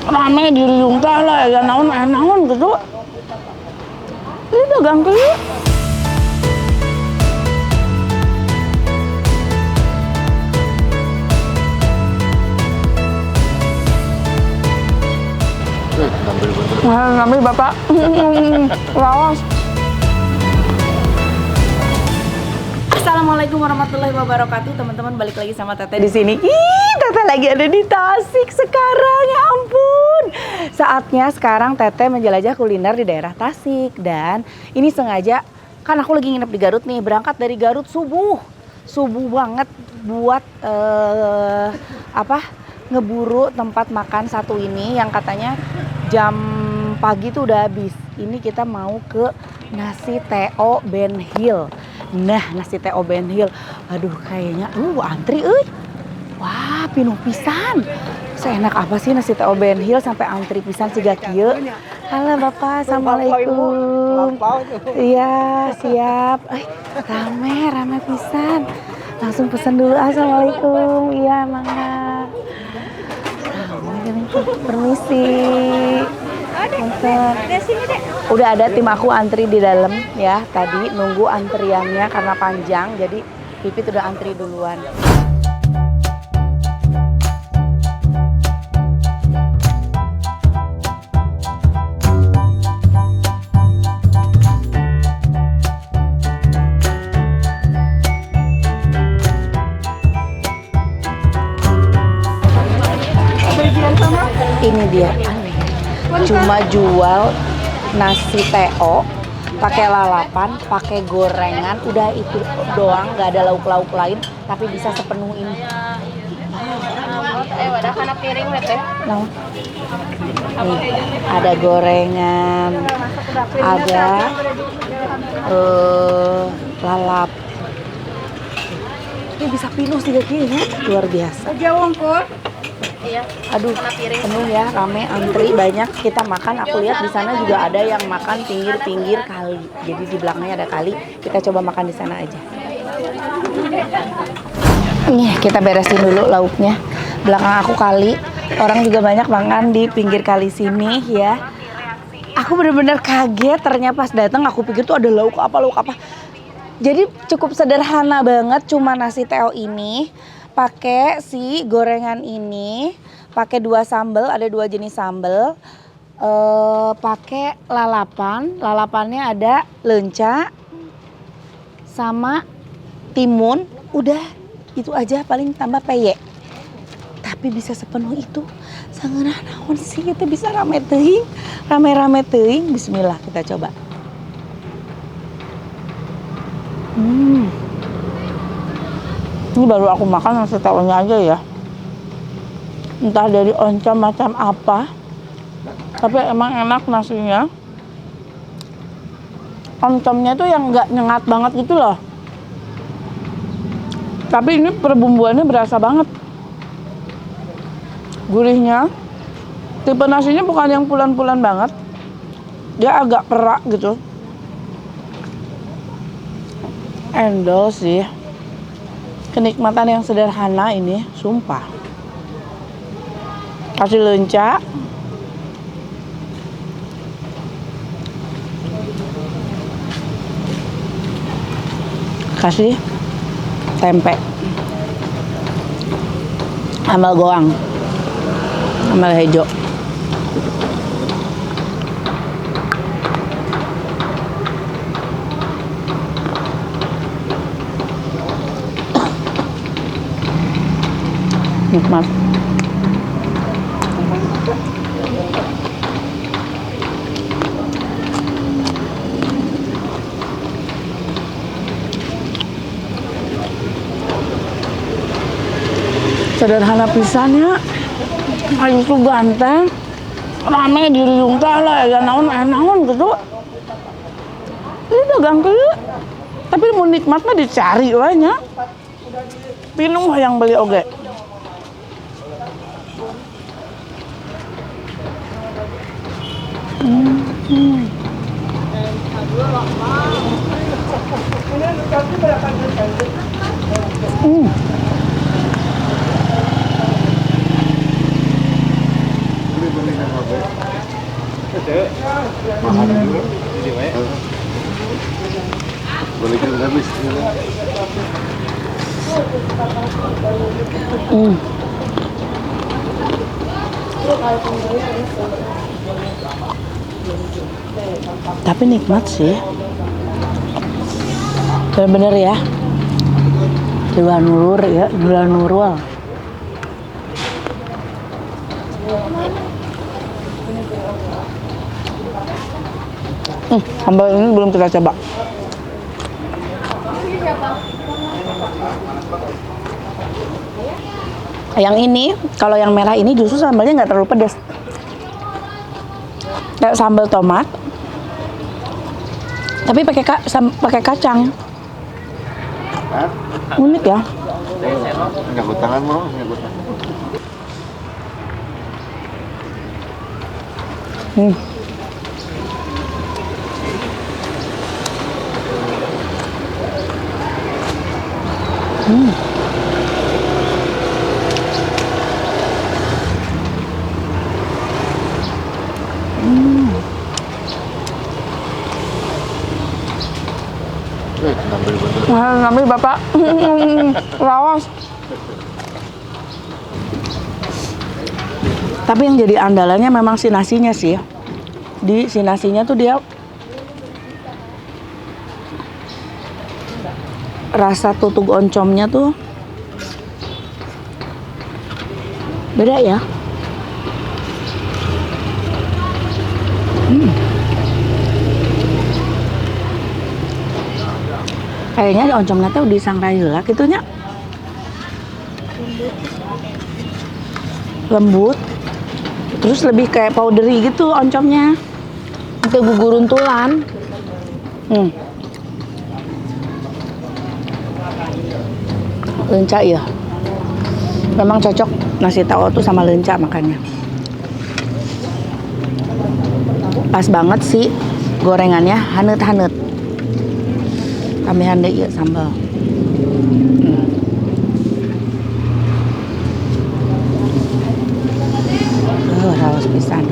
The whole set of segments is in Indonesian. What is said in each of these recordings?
rame di riung teh lah ya naon gitu. Ini dagang kieu. Ngambil Bapak. Lawas. Assalamualaikum warahmatullahi wabarakatuh, teman-teman, balik lagi sama Teteh di sini. Ih, Teteh lagi ada di Tasik sekarang, ya ampun. Saatnya sekarang Teteh menjelajah kuliner di daerah Tasik, dan ini sengaja kan aku lagi nginep di Garut nih, berangkat dari Garut subuh banget buat ngeburu tempat makan satu ini yang katanya jam pagi tuh udah habis. Ini kita mau ke Nasi T.O. Ben Hill. Nah, Nasi T.O. Ben Hill, aduh kayaknya antri euy. Wah, pinuh pisan. Seenak apa sih Nasi T.O. Ben Hill sampai antri pisan siga kieu. Halo Bapak, Assalamualaikum. Iya, siap. Rame pisan. Langsung pesen dulu. Assalamualaikum. Iya, mangga. Permisi. Udah ada tim aku antri di dalam ya. Tadi nunggu antriannya karena panjang, jadi Pipit udah antri duluan. Ini dia. Cuma jual nasi T.O. pakai lalapan, pakai gorengan, udah itu doang, nggak ada lauk-lauk lain, tapi bisa sepenuh ini. Wadah kana piring teh. Nah, nih ada gorengan, ada lalap. Ini bisa pinuh sih kayaknya, luar biasa. Iya. Aduh, penuh ya, rame, antri banyak. Kita makan, aku lihat di sana juga ada yang makan pinggir-pinggir kali. Jadi di belakangnya ada kali. Kita coba makan di sana aja. Nih, kita beresin dulu lauknya. Belakang aku kali. Orang juga banyak makan di pinggir kali sini ya. Aku bener-bener kaget, ternyata pas datang aku pikir tuh ada lauk apa. Jadi cukup sederhana banget, cuma nasi T.O. ini. Pakai si gorengan ini, pakai 2 sambal, ada 2 jenis sambal, pakai lalapannya ada lenca sama timun, udah itu aja, paling tambah peye. Tapi bisa sepenuh itu, sangeunah naon sih itu bisa rame teuing, bismillah kita coba. Ini baru aku makan nasi T.O.-nya aja ya. Entah dari oncom macam apa, tapi emang enak nasinya. Oncomnya tuh yang nggak nyengat banget gitu loh. Tapi ini perbumbuannya berasa banget. Gurihnya. Tipe nasinya bukan yang pulan-pulan banget. Dia agak perak gitu. Endol sih. Kenikmatan yang sederhana ini, sumpah. Kasih lenca. Kasih tempe. Sambal goang. Sambal hijau. Nikmat. Sederhana pisannya, ayo tuh ganteng, rame di riung teh lah ya naon gitu. Ini dagang kieu, tapi mau nikmat mah dicari we nya. Pinuh yang beli oge. Boleh kan habis. Hmm. Tapi nikmat sih. Bener-bener ya. Dua nurul ya, dua nurul. Sambal ini belum kita coba. Yang ini, kalau yang merah ini justru sambalnya nggak terlalu pedas. Kayak sambal tomat, tapi pakai kacang. Unik ya. Nyangkut tangan bro, nyangkut tangan. Ngambil bener. Ngambil bapak. Lawas. Tapi yang jadi andalannya memang si nasinya sih. Di si nasinya tuh dia rasa tutug oncomnya tuh beda ya. Kayaknya oncomnya tuh di sangrai heula kitunya. Lembut. Terus lebih kayak powdery gitu oncomnya. Itu guguruntulan. Lenca ya. Memang cocok nasi tao tuh sama lenca makannya. Pas banget sih gorengannya haneut-haneut. Tambahan deui sambal. Raos pisan.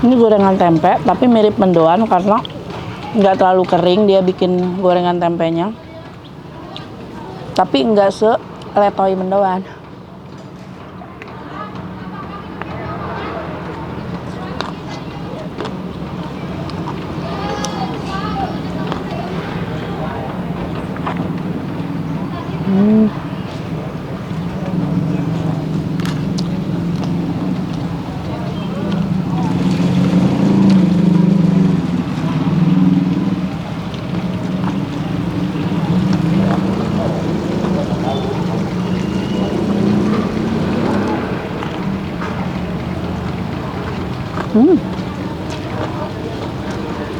Ini gorengan tempe, tapi mirip mendoan karena nggak terlalu kering dia bikin gorengan tempenya. Tapi nggak seletoy mendoan.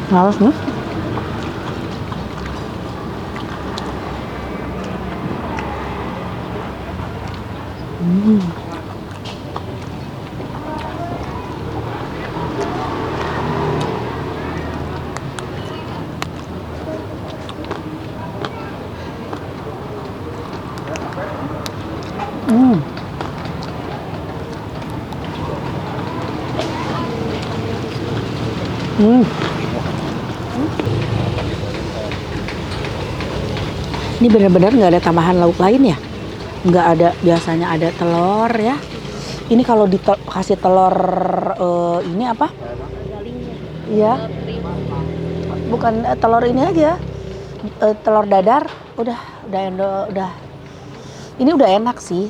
Harus nih. Ini benar-benar nggak ada tambahan lauk lain ya, nggak ada. Biasanya ada telur ya. Ini kalau dikasih telur ini apa? Iya. Bukan telur ini aja, telur dadar. Udah udah. Ini udah enak sih.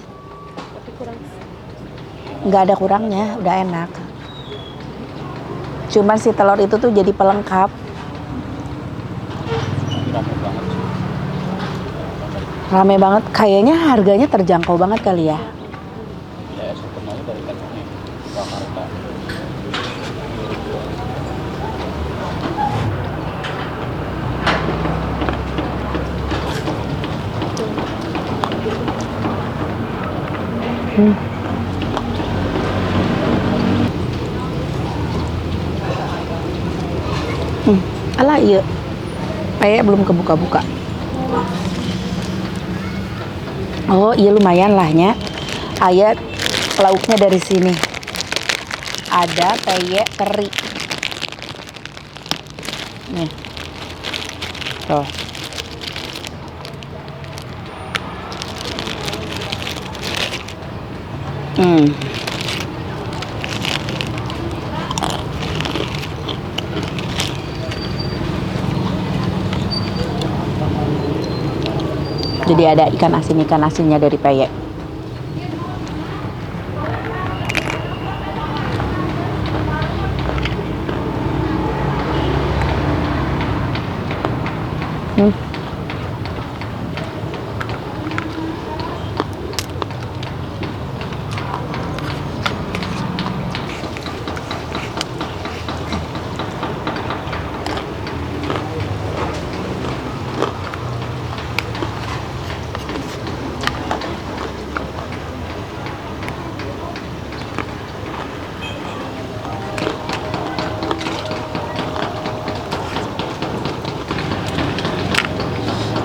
Nggak ada kurangnya, udah enak. Cuman si telur itu tuh jadi pelengkap. Rame banget, kayaknya harganya terjangkau banget kali ya. Ya, sebenarnya dari Jakarta. Alah iya. Kayak belum kebuka-buka. Oh iya lumayan lahnya. Ayat lauknya dari sini. Ada peyek teri. Nih. Tuh. Jadi ada ikan asinnya dari peyek.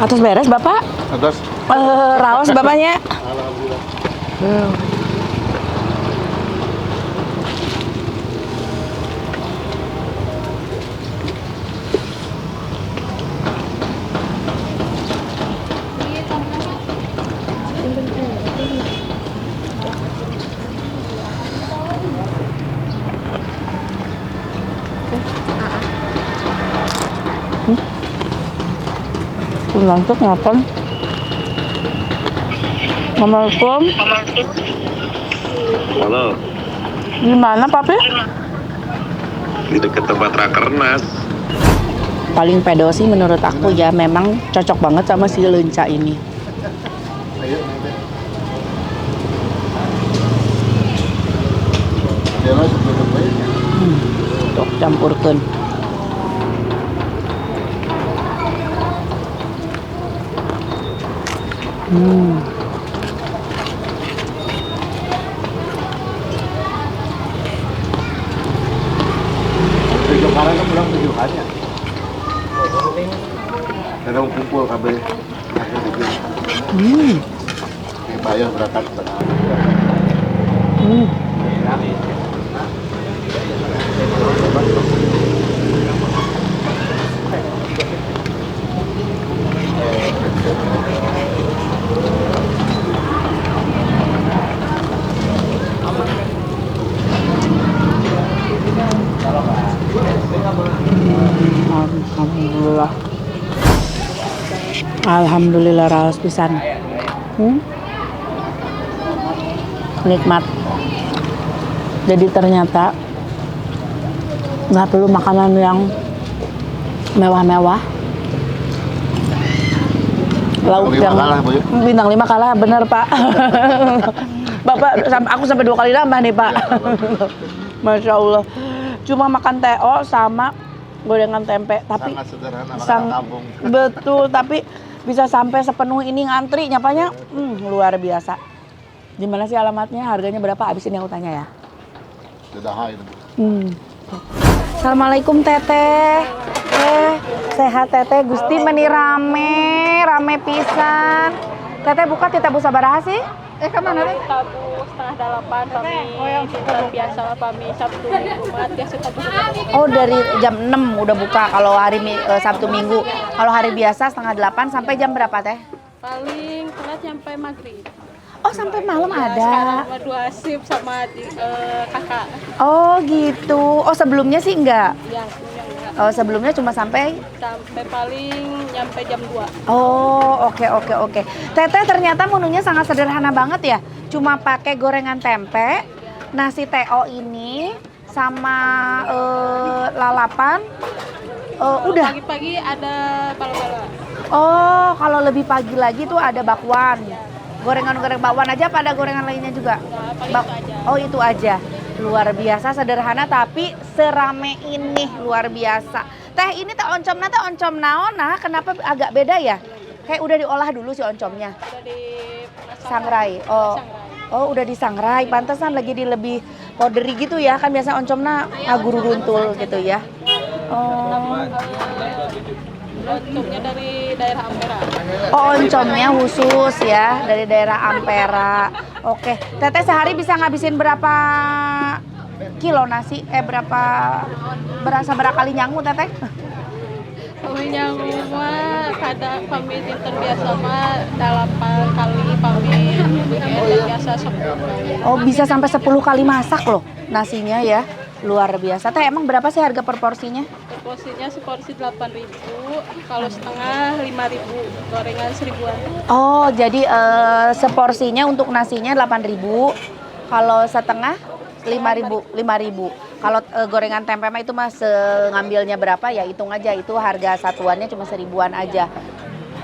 Atas beres Bapak? Atas. Raos Bapaknya. Alhamdulillah. Langsung ngapain? Assalamualaikum. Halo, Gimana Papi? di dekat tempat rakernas. Paling pedo sih menurut aku ya, memang cocok banget sama si lenca ini. Ayo, Nene. Jalan sebelum baik. Tuh campurkan. Tujuh karang kan bilang tujuhannya. Karena mau kumpul kabel. Bayar berangkat setengah. Alhamdulillah. Alhamdulillah raos pisan. Nikmat. Jadi ternyata nggak perlu makanan yang mewah-mewah. Lauk Bintang yang 5 kalah, Bu. bintang 5 kalah, bener Pak. Bapak, aku sampai 2 kali nambah nih Pak. Masya Allah. Cuma makan TO sama gorengan tempe, tapi Sangat sederhana sang- makanan kampung. betul, tapi bisa sampai sepenuh ini ngantri, nyapanya luar biasa. Di mana sih alamatnya? Harganya berapa? Abis ini aku tanya ya. Sudah high itu. Assalamualaikum Teteh. Sehat Teteh. Gusti meni rame pisan. Teteh buka tita busa baraha sih? Kemana teh? Tabu 7:30 kami. Kita biasa kami Sabtu Minggu mat biasa tabu. Oh dari jam 6 udah buka kalau hari Sabtu Minggu. Kalau hari biasa 7:30 sampai jam berapa Teh? Paling telat sampai maghrib. Oh sampai malam ada. Sekarang sama 2 shift sama kakak. Oh gitu. Oh sebelumnya sih enggak. Yang enggak. Oh sebelumnya cuma sampai. Sampai paling nyampe jam 2. Oh oke. Teteh ternyata menunya sangat sederhana banget ya. Cuma pakai gorengan tempe, nasi TO ini sama lalapan. Udah. Pagi-pagi ada bala-bala. Oh kalau lebih pagi lagi tuh ada bakwan. Gorengan-goreng bakwan aja, pada gorengan lainnya juga. Paling itu aja. Oh itu aja. Luar biasa sederhana tapi serame ini luar biasa. Teh ini teh oncomna teh oncom naon nah, kenapa agak beda ya? Kayak udah diolah dulu si oncomnya. Udah di Sangrai. Oh. Sangrai. Oh, udah disangrai. Pantesan lagi di lebih powdery gitu ya. Kan biasa oncomna ngaguru runtul gitu ya. Oh. Oncomnya dari daerah Ampera. Oh, oncomnya khusus ya dari daerah Ampera. Oke. Teteh sehari bisa ngabisin berapa kilo nasi? Berapa kali nyangu Teteh? Kami yang rumah kadang kami terbiasa mah 8 kali kami biasa 10. Oh, bisa sampai 10 kali masak loh nasinya ya. Luar biasa. Teh, emang berapa sih harga per porsinya? Porsinya seporsi 8.000, kalau setengah 5.000, gorengan 1.000-an. Oh, jadi seporsinya untuk nasinya 8.000. Kalau setengah 5.000. Kalau gorengan tempe mah itu mas ngambilnya berapa ya hitung aja, itu harga satuannya cuma 1.000-an aja.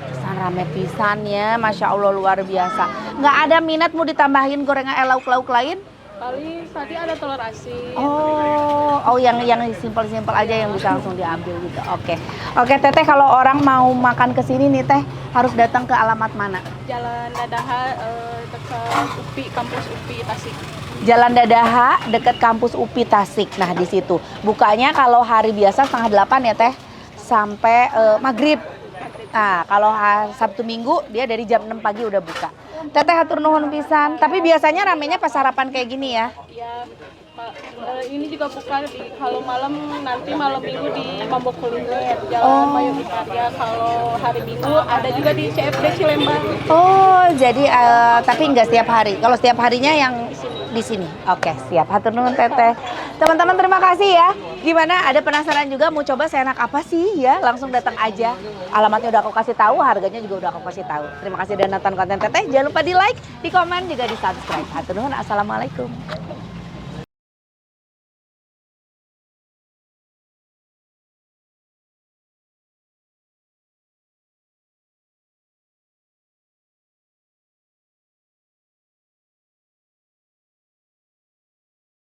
Pisan rame pisan ya, Masya Allah luar biasa. Nggak ada minat mau ditambahin gorengan lauk-lauk lain? Paling tadi ada telur asin. Oh yang simpel-simpel aja yang bisa langsung diambil gitu. Oke Teteh, kalau orang mau makan ke sini nih Teh harus datang ke alamat mana? Jalan Dadaha dekat UPI, kampus UPI Tasik. Jalan Dadaha dekat kampus UPI Tasik. Nah di situ bukanya kalau hari biasa setengah 8 ya Teh sampai maghrib. Nah kalau Sabtu Minggu dia dari jam 6 pagi udah buka. Teteh hatur nuhun pisan. Tapi biasanya ramenya pas sarapan kayak gini ya. Ya, ini juga buka kalau malam, nanti malam minggu di Mambok Kuliner Jalan Mayoritarya. Kalau hari Minggu ada juga di CFD Cilembang. Oh jadi tapi nggak setiap hari. Kalau setiap harinya yang di sini. Oke, siap. Hatur nuhun Teteh. Teman-teman terima kasih ya. Gimana? Ada penasaran juga mau coba seenak apa sih ya? Langsung datang aja. Alamatnya udah aku kasih tahu, harganya juga udah aku kasih tahu. Terima kasih udah nonton konten Teteh. Jangan lupa di like, di komen, juga di subscribe. Hatur nuhun. Assalamualaikum.